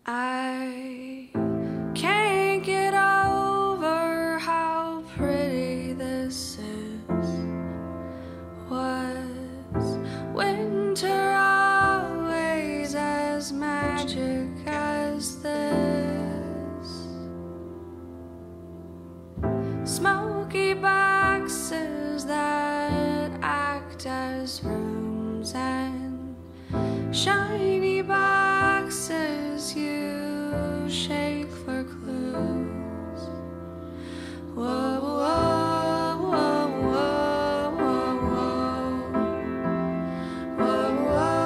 I can't get over how pretty this is. Was winter always as magic as this? Smoky boxes that act as rooms and shiny boxes you shake for clues. Whoa, whoa, whoa, whoa, whoa, whoa, whoa,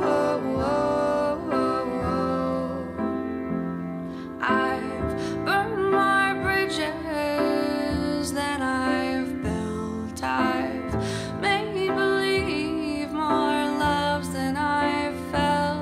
whoa, whoa, whoa. I've burned more bridges than I've built. I've made believe more loves than I've felt.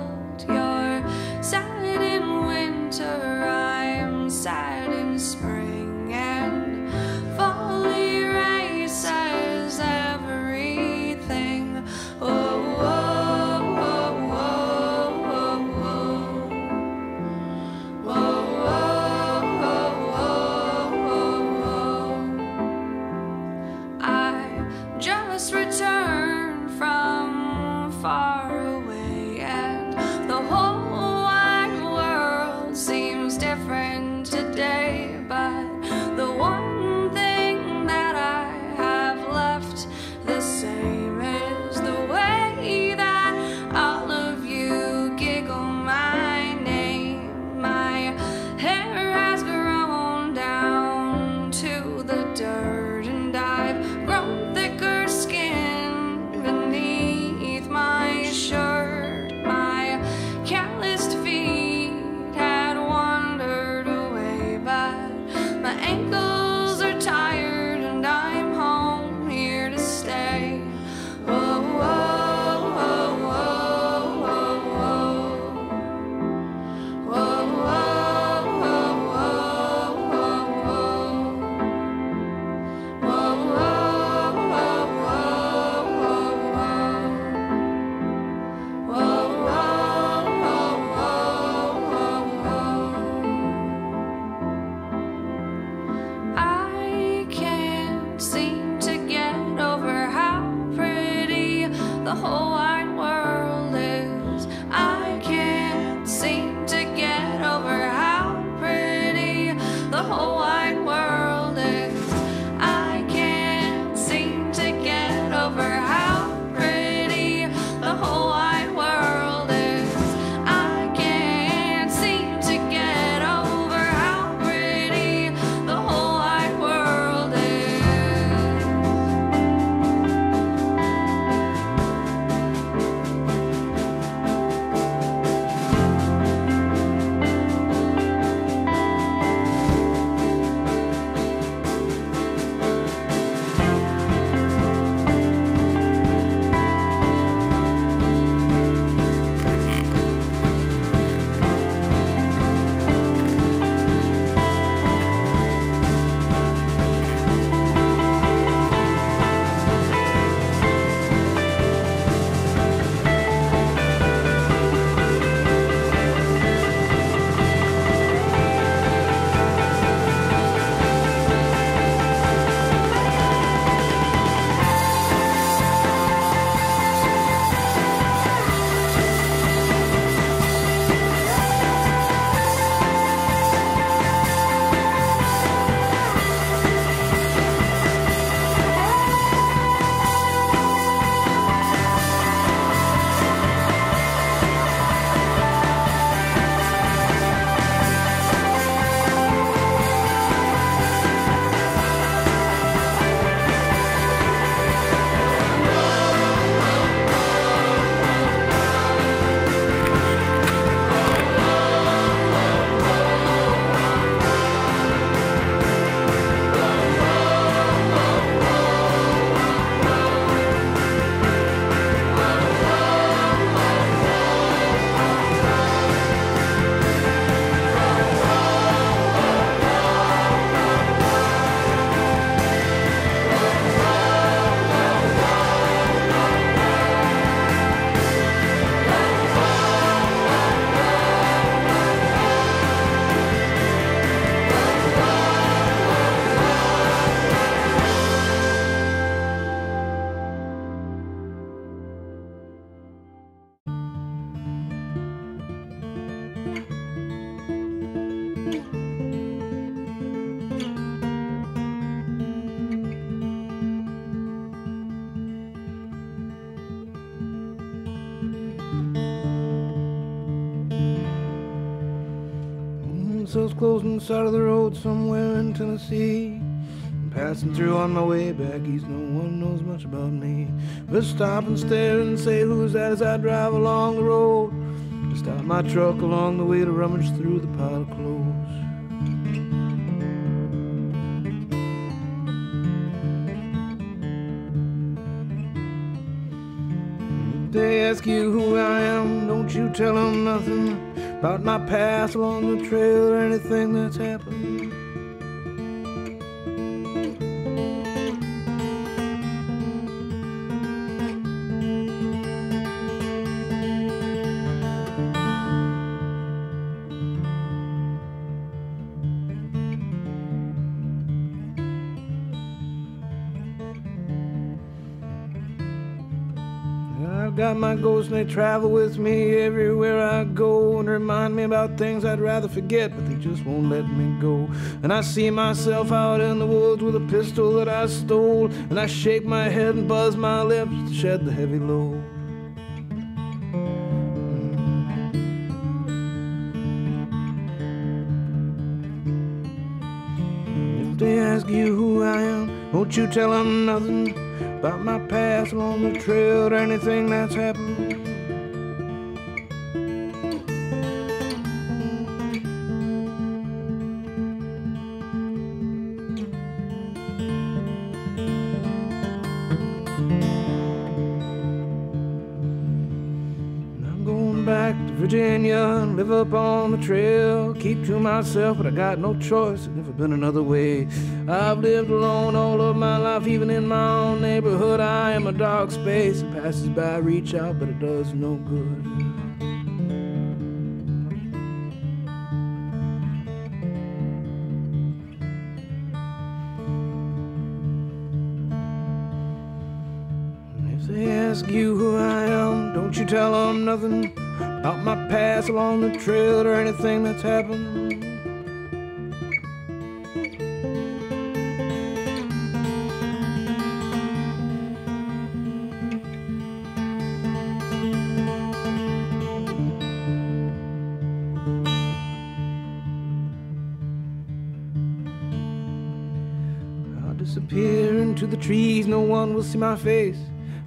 So it's close on the side of the road somewhere in Tennessee. I'm passing through on my way back east, no one knows much about me. But stop and stare and say, who's that, as I drive along the road. To stop my truck along the way to rummage through the pile of clothes. If they ask you who I am, don't you tell them nothing about my past along the trail or anything that's happened. I've got my ghosts and they travel with me everywhere I go and remind me about things I'd rather forget, but they just won't let me go. And I see myself out in the woods with a pistol that I stole, and I shake my head and buzz my lips to shed the heavy load. If they ask you who I am, won't you tell them nothing about my past along the trail or anything that's happened. I'm going back to Virginia and live up on the trail. Keep to myself, but I got no choice. There's never been another way. I've lived alone all of my life, even in my own neighborhood. I am a dark space. It passes by, reach out, but it does no good. If they ask you who I am, don't you tell them nothing about my past along the trail or anything that's happened. I'll disappear into the trees, no one will see my face.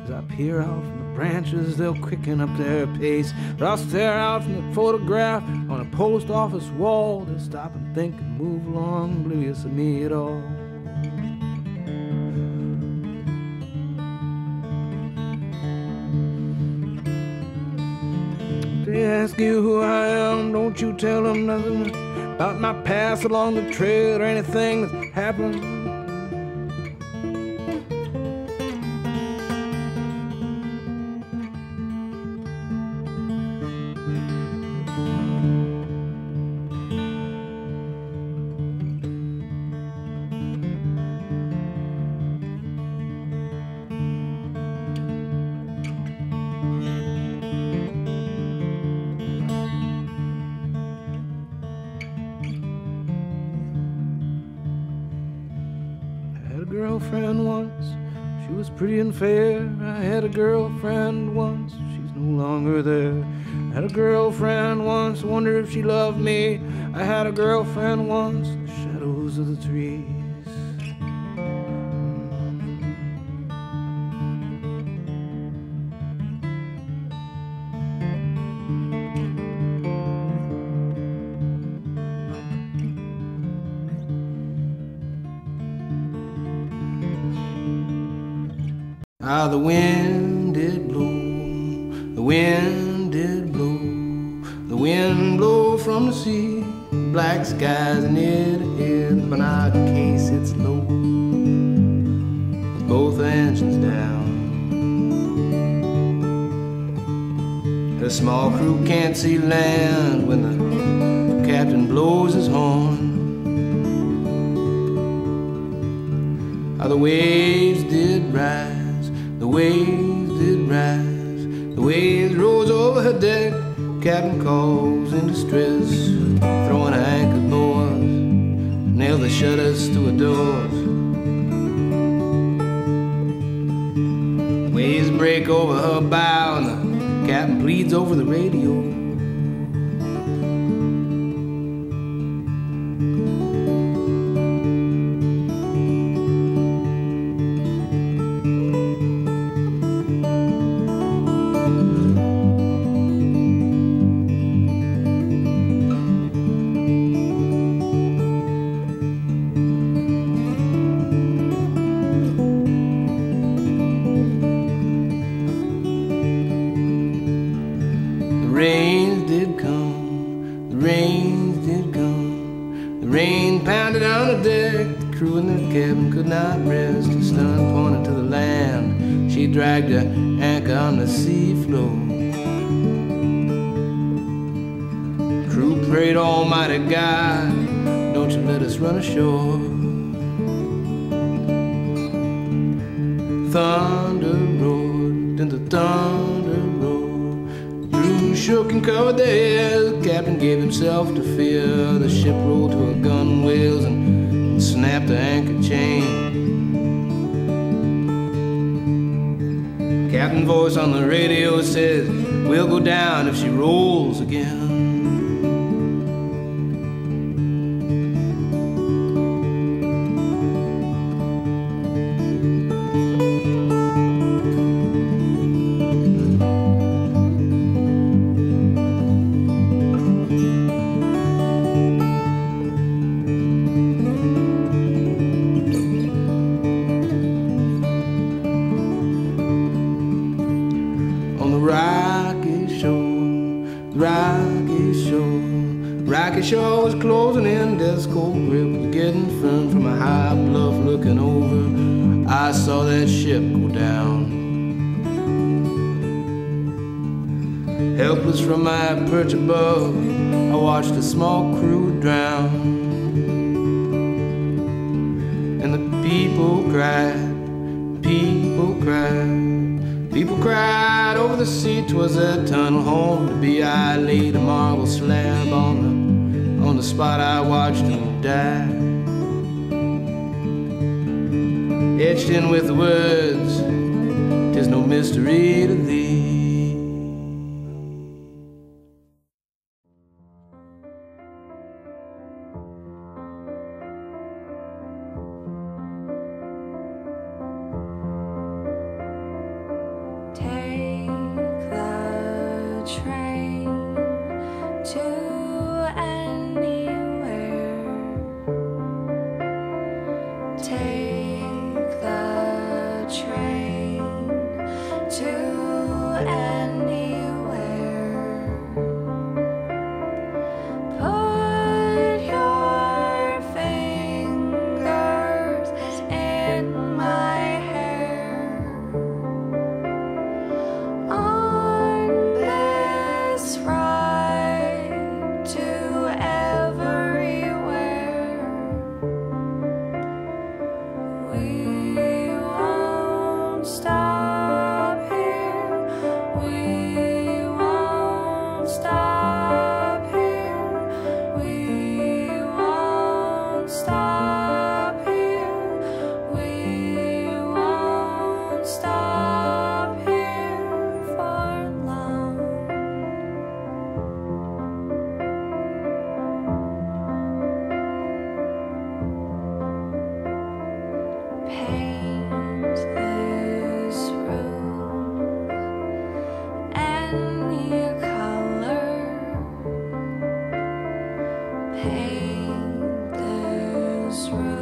As I peer out from the branches, they'll quicken up their pace. But I'll stare out from the photograph on a post office wall. They'll stop and think and move along, oblivious of me at all. If they ask you who I am, don't you tell them nothing about my past along the trail or anything that's happened. Girlfriend once, she was pretty and fair. I had a girlfriend once, she's no longer there. I had a girlfriend once, wonder if she loved me. I had a girlfriend once, in the shadows of the trees. Ah, the wind did blow, the wind did blow, the wind blow from the sea, black skies near ahead, the binocular case it's low, with both engines down. A small crew can't see land when the captain blows his horn. Ah, the waves did rise, the waves did rise, the waves rose over her deck, Captain calls in distress, throwing anchor moors, nail the shutters to her doors. Waves break over her bow, and the captain bleeds over the radio. The rains did come, the rains did come. The rain pounded on the deck, the crew in the cabin could not rest. The sun pointed to the land, she dragged her anchor on the sea floor. The crew prayed, Almighty God, don't you let us run ashore. Thunder roared, then the thunder roared. Crew shook and covered their heads. The captain gave himself to fear. The ship rolled to her gunwales and snapped the anchor chain. Captain voice on the radio says, we'll go down if she rolls again. Rocky shore was closing in, death's cold grip was getting firm. From a high bluff looking over, I saw that ship go down. Helpless from my perch above, I watched a small crew drown. And the people cried, people cried, people cried over the sea. 'Twas that tunnel home to be. I laid a marble slab on the spot I watched him die. Etched in with the words, 'tis no mystery to thee. Paint this room.